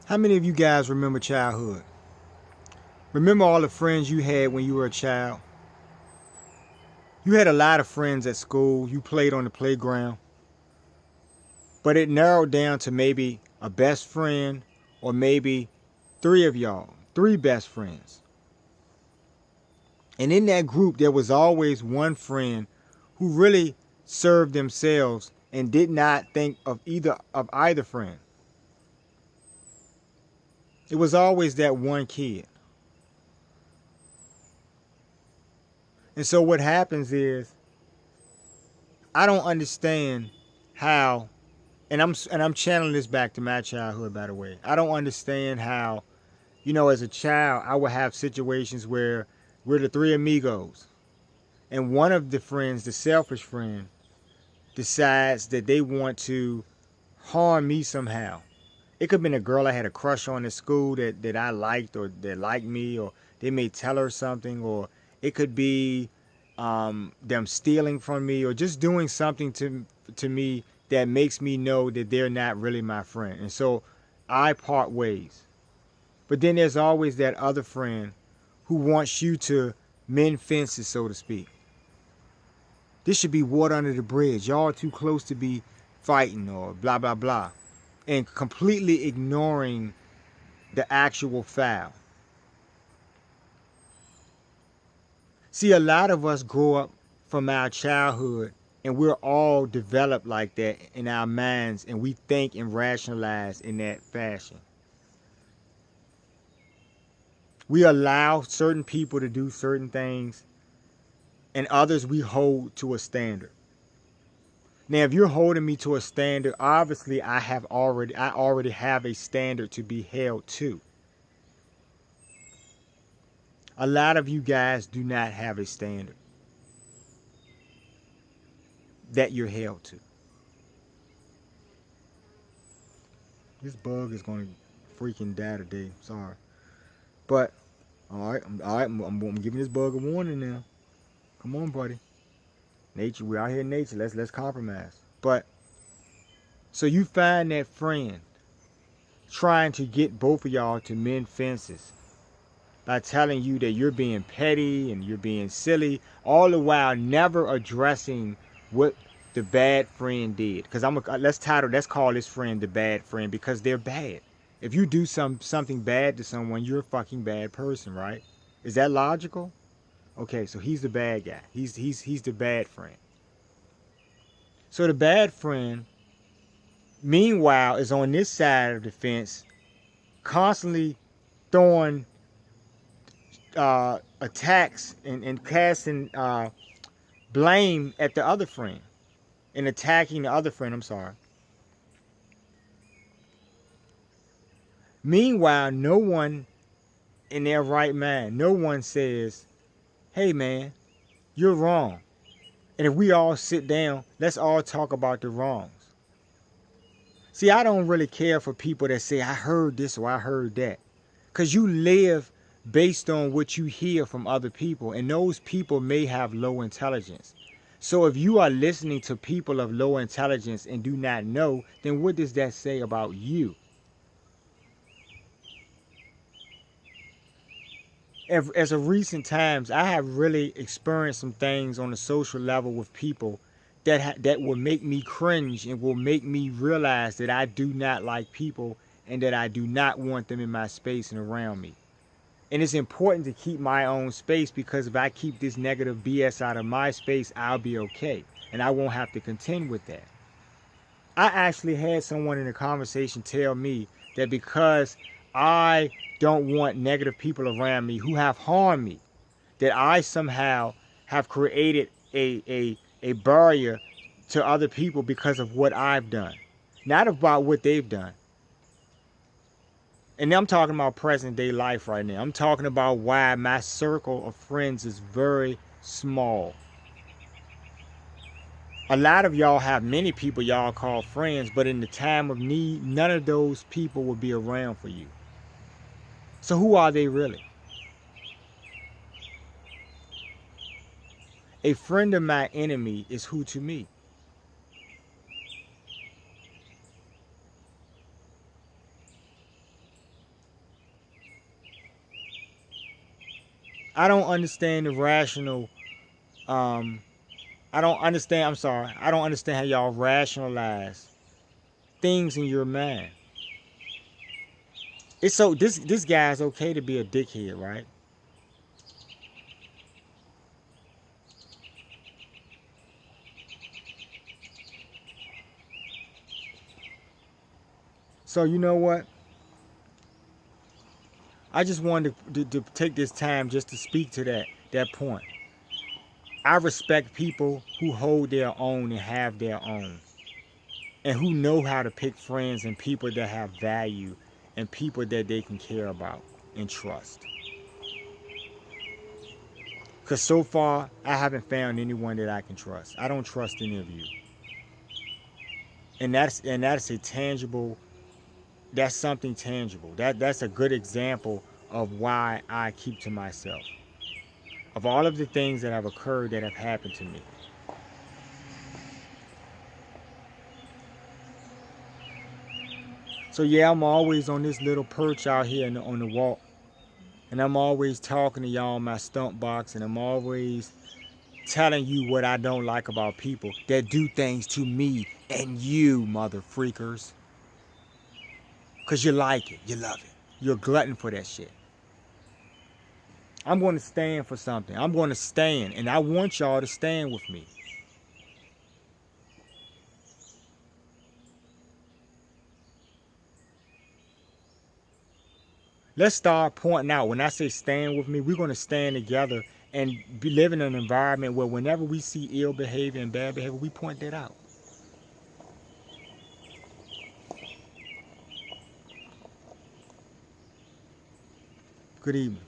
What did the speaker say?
How many of you guys remember childhood? Remember all the friends you had when you were a child? You had a lot of friends at school. You played on the playground. But it narrowed down to maybe a best friend or maybe three of y'all, three best friends. And in that group, there was always one friend who really served themselves and did not think of either friend. It was always that one kid. And so what happens is I don't understand how, and I'm channeling this back to my childhood, by the way. I don't understand how, as a child, I would have situations where we're the three amigos, and one of the friends, the selfish friend, decides that they want to harm me somehow. It could have been a girl I had a crush on at school that I liked or that liked me, or they may tell her something, or it could be them stealing from me or just doing something to me that makes me know that they're not really my friend. And so I part ways. But then there's always that other friend who wants you to mend fences, so to speak. This should be water under the bridge. Y'all are too close to be fighting or blah, blah, blah. And completely ignoring the actual foul. See, a lot of us grow up from our childhood and we're all developed like that in our minds, and we think and rationalize in that fashion. We allow certain people to do certain things, and others we hold to a standard. Now, if you're holding me to a standard, obviously I already have a standard to be held to. A lot of you guys do not have a standard that you're held to. This bug is going to freaking die today. Sorry. But, all right, I'm giving this bug a warning now. Come on, buddy. Nature, we're out here in nature. Let's compromise. But, so you find that friend trying to get both of y'all to mend fences by telling you that you're being petty and you're being silly, all the while never addressing what the bad friend did. Because let's call this friend the bad friend, because they're bad. If you do something bad to someone, you're a fucking bad person, right? Is that logical? Okay, so he's the bad guy. He's the bad friend. So the bad friend, meanwhile, is on this side of the fence, constantly throwing attacks and casting blame at the other friend and attacking the other friend. I'm sorry. Meanwhile, no one in their right mind, no one says, hey man, you're wrong. And if we all sit down, let's all talk about the wrongs. See, I don't really care for people that say, I heard this or I heard that. Because you live based on what you hear from other people. And those people may have low intelligence. So if you are listening to people of low intelligence and do not know, then what does that say about you? As of recent times, I have really experienced some things on a social level with people that will make me cringe and will make me realize that I do not like people and that I do not want them in my space and around me. And it's important to keep my own space, because if I keep this negative BS out of my space, I'll be okay. And I won't have to contend with that. I actually had someone in a conversation tell me that because I don't want negative people around me who have harmed me, that I somehow have created a barrier to other people because of what I've done, not about what they've done. And I'm talking about present day life right now. I'm talking about why my circle of friends is very small. A lot of y'all have many people y'all call friends, but in the time of need, none of those people will be around for you. So who are they really? A friend of my enemy is who to me? I don't understand the rational. Um, I don't understand. I'm sorry. I don't understand how y'all rationalize things in your mind. It's so this guy's okay to be a dickhead, right? So you know what? I just wanted to take this time just to speak to that point. I respect people who hold their own and have their own, and who know how to pick friends and people that have value and people that they can care about and trust. Because so far, I haven't found anyone that I can trust. I don't trust any of you, and that's a tangible. That's something tangible. That's a good example of why I keep to myself. Of all of the things that have occurred that have happened to me, so yeah, I'm always on this little perch out here on the walk, and I'm always talking to y'all in my stump box, and I'm always telling you what I don't like about people that do things to me and you, mother freakers. Because you like it. You love it. You're a glutton for that shit. I'm going to stand for something. I'm going to stand. And I want y'all to stand with me. Let's start pointing out. When I say stand with me, we're going to stand together and be living in an environment where whenever we see ill behavior and bad behavior, we point that out. Good evening.